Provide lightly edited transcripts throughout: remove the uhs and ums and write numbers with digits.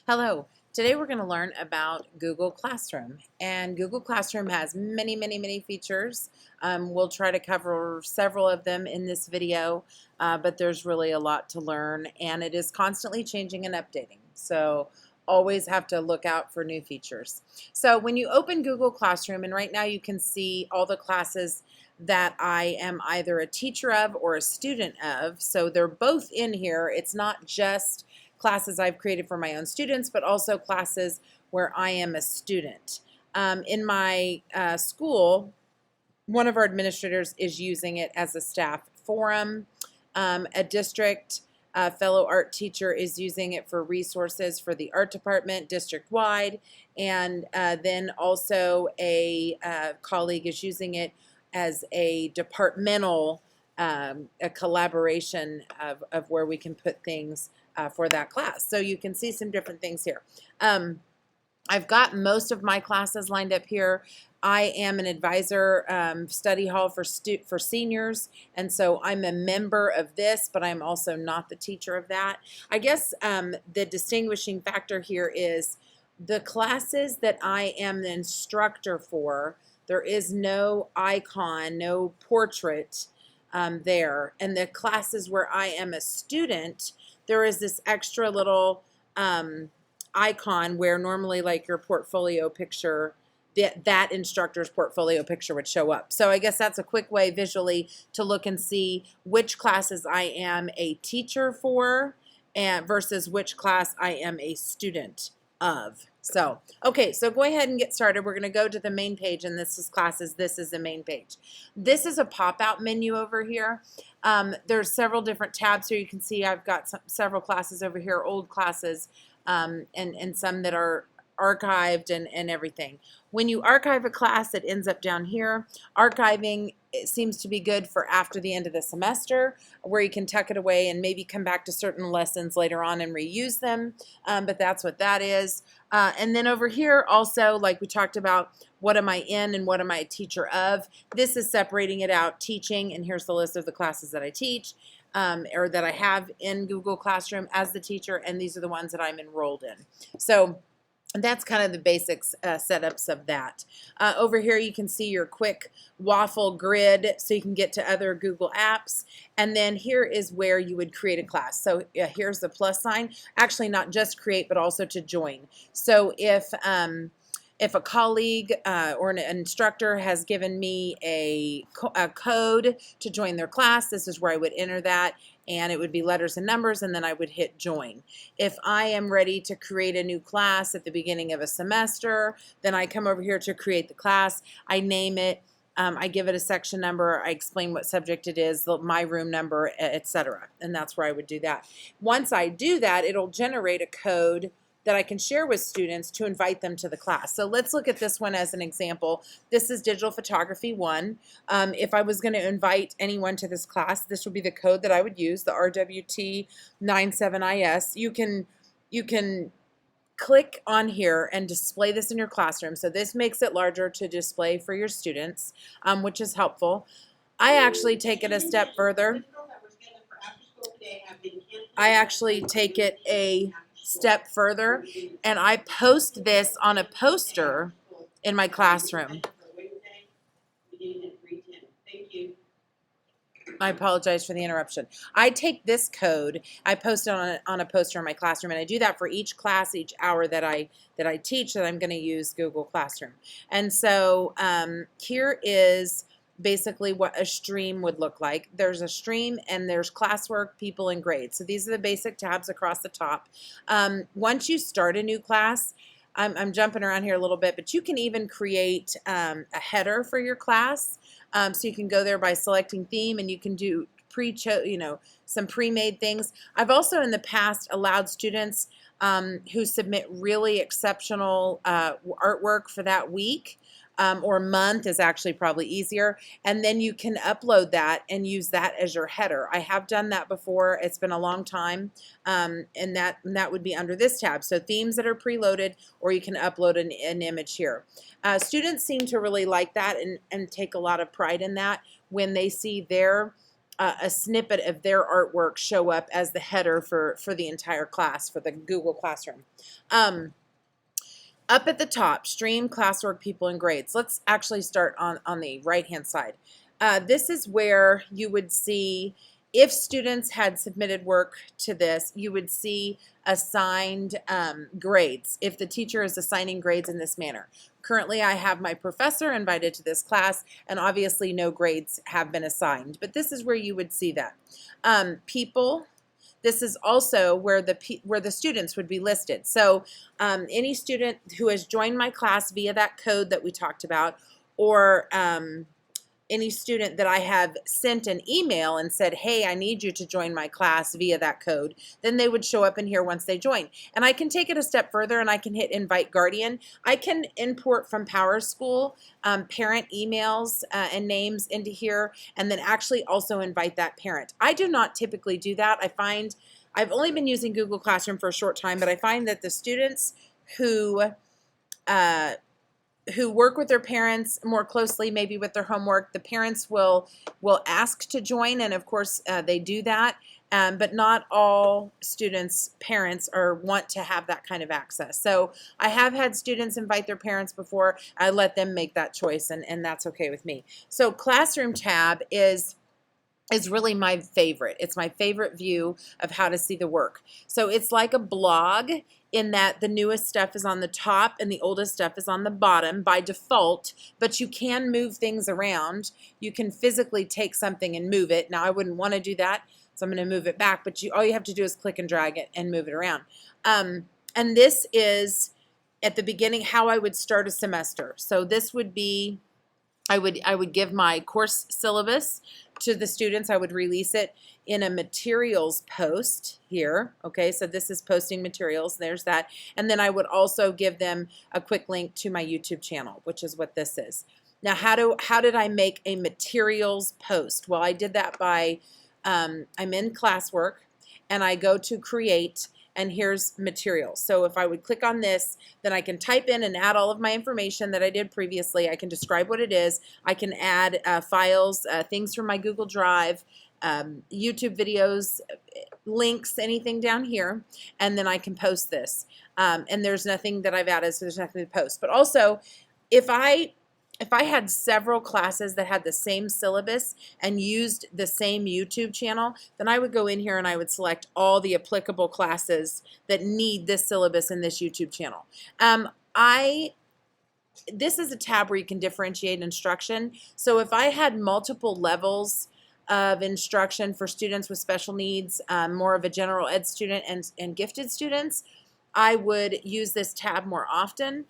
Hello. Today we're going to learn about Google Classroom. And Google Classroom has many features. We'll try to cover several of them in this video, but there's really a lot to learn, and it is constantly changing and updating. So always have to look out for new features. So when you open Google Classroom, and right now you can see all the classes that I am either a teacher of or a student of. So they're both in here. It's not just classes I've created for my own students, but also classes where I am a student. In my school, one of our administrators is using it as a staff forum. A district fellow art teacher is using it for resources for the art department district-wide, and then also a colleague is using it as a departmental a collaboration of where we can put things for that class. So you can see some different things here. I've got most of my classes lined up here. I am an advisor study hall for seniors, and so I'm a member of this, but I'm also not the teacher of that. I guess the distinguishing factor here is the classes that I am the instructor for, there is no icon, no portrait there. And the classes where I am a student, there is this extra little icon where normally like your portfolio picture, that instructor's portfolio picture would show up. So I guess that's a quick way visually to look and see which classes I am a teacher for and versus which class I am a student of. So, okay, so go ahead and get started. We're going to go to the main page, and this is classes. This is the main page. This is a pop-out menu over here. There's several different tabs here. You can see I've got several classes over here, old classes, and some that are archived and everything. When you archive a class, it ends up down here. Archiving, it seems to be good for after the end of the semester, where you can tuck it away and maybe come back to certain lessons later on and reuse them, but that's what that is. And then over here also, like we talked about, what am I in and what am I a teacher of? This is separating it out, teaching, and here's the list of the classes that I teach. Or that I have in Google Classroom as the teacher, and these are the ones that I'm enrolled in. So that's kind of the basics setups of that. Over here you can see your quick waffle grid so you can get to other Google apps. And then here is where you would create a class. So here's the plus sign. Actually not just create, but also to join. So if a colleague or an instructor has given me a code to join their class, this is where I would enter that, and it would be letters and numbers, and then I would hit join. If I am ready to create a new class at the beginning of a semester, then I come over here to create the class. I name it. I give it a section number. I explain what subject it is, my room number, etc. And that's where I would do that. Once I do that, it'll generate a code that I can share with students to invite them to the class. So let's look at this one as an example. This is Digital Photography 1. If I was going to invite anyone to this class, this would be the code that I would use, the RWT97IS. You can click on here and display this in your classroom. So this makes it larger to display for your students, which is helpful. I actually take it a step further. I actually take it a step further, and I post this on a poster in my classroom. I apologize for the interruption. I take this code, I post it on a poster in my classroom, and I do that for each class, each hour that I teach, that I'm going to use Google Classroom. And so here is basically what a stream would look like. There's a stream, and there's classwork, people, and grades. So these are the basic tabs across the top. Once you start a new class, I'm jumping around here a little bit, but you can even create a header for your class. So you can go there by selecting theme, and you can do some pre-made things. I've also in the past allowed students who submit really exceptional artwork for that week or month is actually probably easier, and then you can upload that and use that as your header. I have done that before. It's been a long time, and that would be under this tab. So themes that are preloaded, or you can upload an image here. Students seem to really like that and take a lot of pride in that when they see their a snippet of their artwork show up as the header for the entire class for the Google Classroom. Up at the top, stream, classwork, people, and grades. Let's actually start on the right-hand side. This is where you would see, if students had submitted work to this, you would see assigned grades, if the teacher is assigning grades in this manner. Currently, I have my professor invited to this class, and obviously no grades have been assigned, but this is where you would see that. People. This is also where the students would be listed. So any student who has joined my class via that code that we talked about, or any student that I have sent an email and said, hey, I need you to join my class via that code, then they would show up in here once they join. And I can take it a step further and I can hit Invite Guardian. I can import from PowerSchool parent emails and names into here, and then actually also invite that parent. I do not typically do that. I find, I've only been using Google Classroom for a short time, but I find that the students who work with their parents more closely, maybe with their homework, the parents will ask to join, and of course they do that. But not all students' parents want to have that kind of access. So I have had students invite their parents before. I let them make that choice, and that's okay with me. So Classroom tab is really my favorite. It's my favorite view of how to see the work. So it's like a blog in that the newest stuff is on the top and the oldest stuff is on the bottom by default, but you can move things around. You can physically take something and move it. Now I wouldn't want to do that, so I'm going to move it back, but all you have to do is click and drag it and move it around. And this is at the beginning how I would start a semester. So this would be, I would give my course syllabus to the students. I would release it in a materials post here. Okay, so this is posting materials. There's that. And then I would also give them a quick link to my YouTube channel, which is what this is. Now, how did I make a materials post? Well, I did that by, I'm in classwork, and I go to create, and here's materials. So if I would click on this, then I can type in and add all of my information that I did previously. I can describe what it is. I can add files, things from my Google Drive, YouTube videos, links, anything down here, and then I can post this. And there's nothing that I've added, so there's nothing to post. But also, if I had several classes that had the same syllabus and used the same YouTube channel, then I would go in here and I would select all the applicable classes that need this syllabus in this YouTube channel. This is a tab where you can differentiate instruction. So if I had multiple levels of instruction for students with special needs, more of a general ed student and gifted students, I would use this tab more often.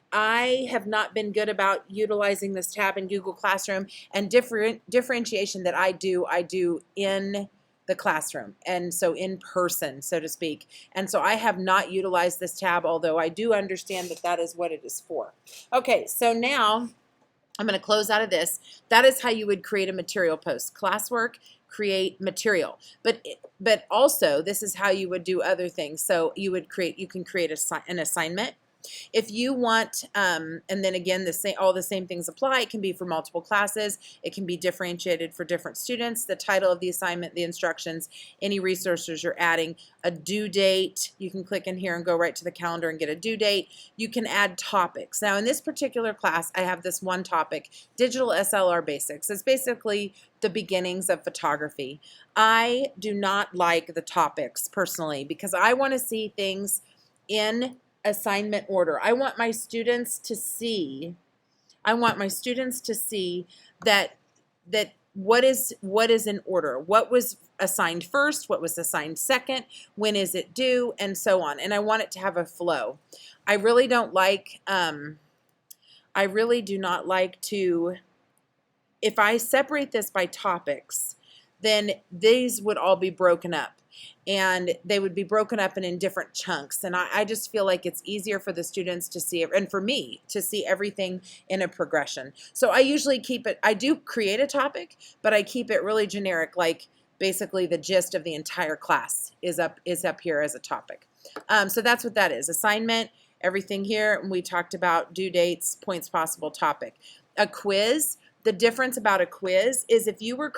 I have not been good about utilizing this tab in Google Classroom, and differentiation that I do in the classroom, and so in person, so to speak. And so I have not utilized this tab, although I do understand that that is what it is for. Okay, so now I'm going to close out of this. That is how you would create a material post. Classwork, create material. But also, this is how you would do other things. So you can create an assignment. If you want, and then again, all the same things apply. It can be for multiple classes. It can be differentiated for different students. The title of the assignment, the instructions, any resources you're adding, a due date. You can click in here and go right to the calendar and get a due date. You can add topics. Now, in this particular class, I have this one topic, Digital SLR Basics. It's basically the beginnings of photography. I do not like the topics personally because I want to see things in assignment order. I want my students to see that what is in order. What was assigned first, what was assigned second, when is it due, and so on. And I want it to have a flow. I really do not like to, if I separate this by topics, then these would all be broken up. And they would be broken up and in different chunks. And I just feel like it's easier for the students to see it, and for me to see everything in a progression. So I usually keep it, I do create a topic, but I keep it really generic, like basically the gist of the entire class is up here as a topic. So that's what that is. Assignment, everything here, and we talked about due dates, points possible, topic. A quiz, The difference about a quiz is if you were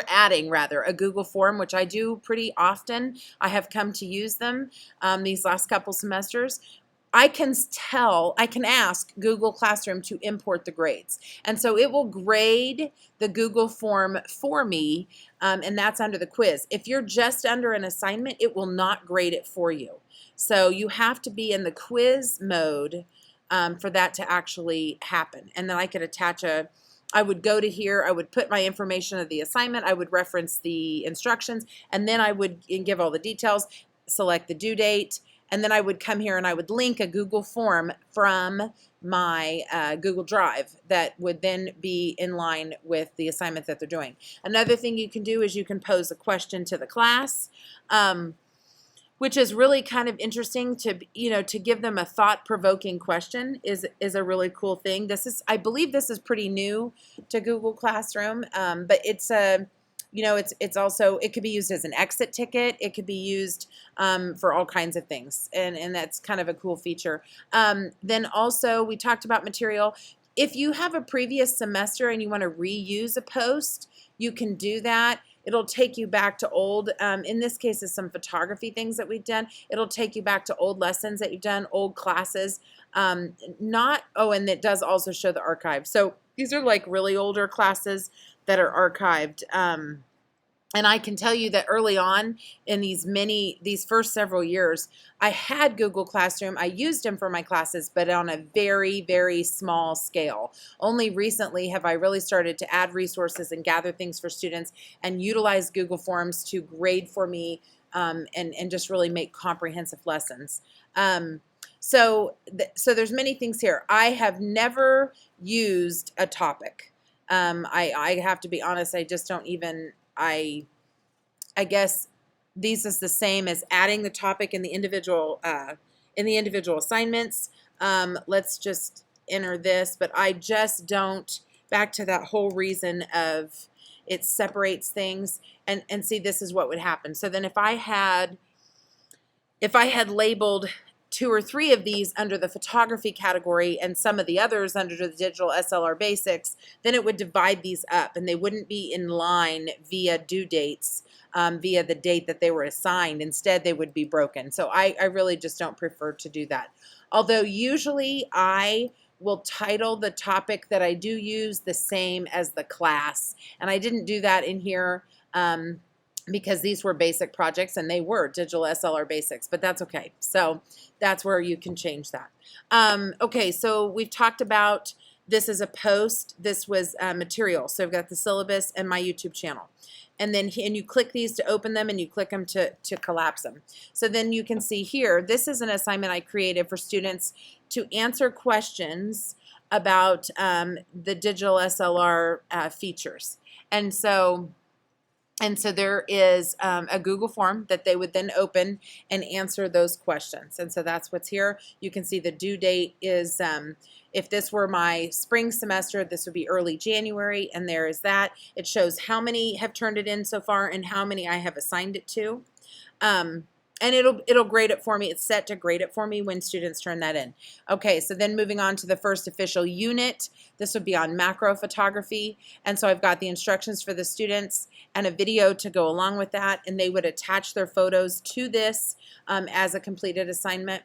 adding rather a Google form, which I do pretty often, I have come to use them these last couple semesters. I can ask Google Classroom to import the grades. And so it will grade the Google form for me, and that's under the quiz. If you're just under an assignment, it will not grade it for you. So you have to be in the quiz mode for that to actually happen. And then I could attach I would go to here, I would put my information of the assignment, I would reference the instructions, and then I would give all the details, select the due date, and then I would come here and I would link a Google form from my Google Drive that would then be in line with the assignment that they're doing. Another thing you can do is you can pose a question to the class, which is really kind of interesting to give them a thought-provoking question is a really cool thing. I believe this is pretty new to Google Classroom, but it's it's also, it could be used as an exit ticket. It could be used for all kinds of things, and that's kind of a cool feature. Then also, we talked about material. If you have a previous semester and you want to reuse a post, you can do that. It'll take you back to old, in this case, is some photography things that we've done. It'll take you back to old lessons that you've done, old classes. And it does also show the archive. So these are like really older classes that are archived. And I can tell you that early on in these first several years, I had Google Classroom. I used them for my classes, but on a very, very small scale. Only recently have I really started to add resources and gather things for students and utilize Google Forms to grade for me and just really make comprehensive lessons. So there's many things here. I have never used a topic. I have to be honest, I just don't even, I guess these is the same as adding the topic in the individual assignments. Let's just enter this, but I just don't, back to that whole reason of it separates things, and see, this is what would happen. So then if I had labeled 2 or 3 of these under the photography category and some of the others under the digital SLR basics, then it would divide these up and they wouldn't be in line via due dates, via the date that they were assigned. Instead, they would be broken. So I really just don't prefer to do that. Although usually I will title the topic that I do use the same as the class. And I didn't do that in here because these were basic projects and they were digital SLR basics, but that's okay. So that's where you can change that. Okay, so we've talked about this as a post. This was material. So I've got the syllabus and my YouTube channel. And then you click these to open them and you click them to collapse them. So then you can see here, this is an assignment I created for students to answer questions about the digital SLR features. And so there is a Google form that they would then open and answer those questions. And so that's what's here. You can see the due date is, if this were my spring semester, this would be early January, and there is that. It shows how many have turned it in so far and how many I have assigned it to. And it'll grade it for me. It's set to grade it for me when students turn that in. Okay, so then moving on to the first official unit. This would be on macro photography. And so I've got the instructions for the students and a video to go along with that. And they would attach their photos to this as a completed assignment.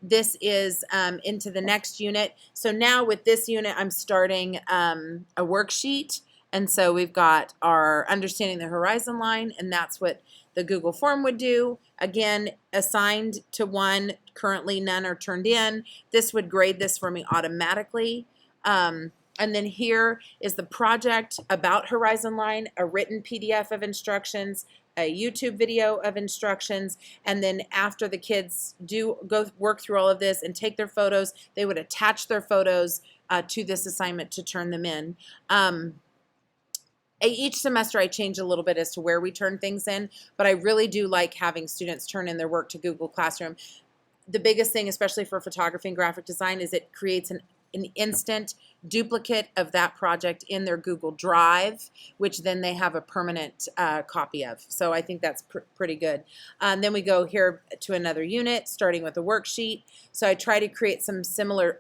This is into the next unit. So now with this unit, I'm starting a worksheet. And so we've got our understanding the horizon line, and that's what the Google form would do. Again, assigned to 1, currently none are turned in. This would grade this for me automatically. And then here is the project about horizon line, a written PDF of instructions, a YouTube video of instructions, and then after the kids go work through all of this and take their photos, they would attach their photos to this assignment to turn them in. Each semester I change a little bit as to where we turn things in, but I really do like having students turn in their work to Google Classroom. The biggest thing, especially for photography and graphic design, is it creates an an instant duplicate of that project in their Google Drive, which then they have a permanent copy of. So I think that's pretty good. Then we go here to another unit, starting with a worksheet. So I try to create a similar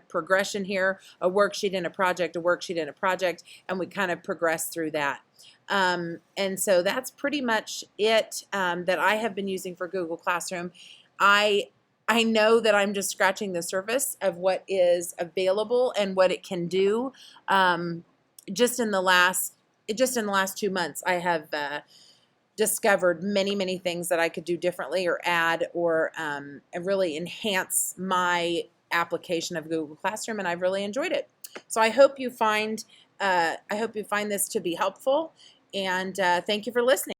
progression here, a worksheet and a project, a worksheet and a project, and we kind of progress through that. And so that's pretty much it that I have been using for Google Classroom. I know that I'm just scratching the surface of what is available and what it can do. Just in the last 2 months, I have discovered many things that I could do differently or add or really enhance my application of Google Classroom, and I've really enjoyed it. So I hope you find this to be helpful, and thank you for listening.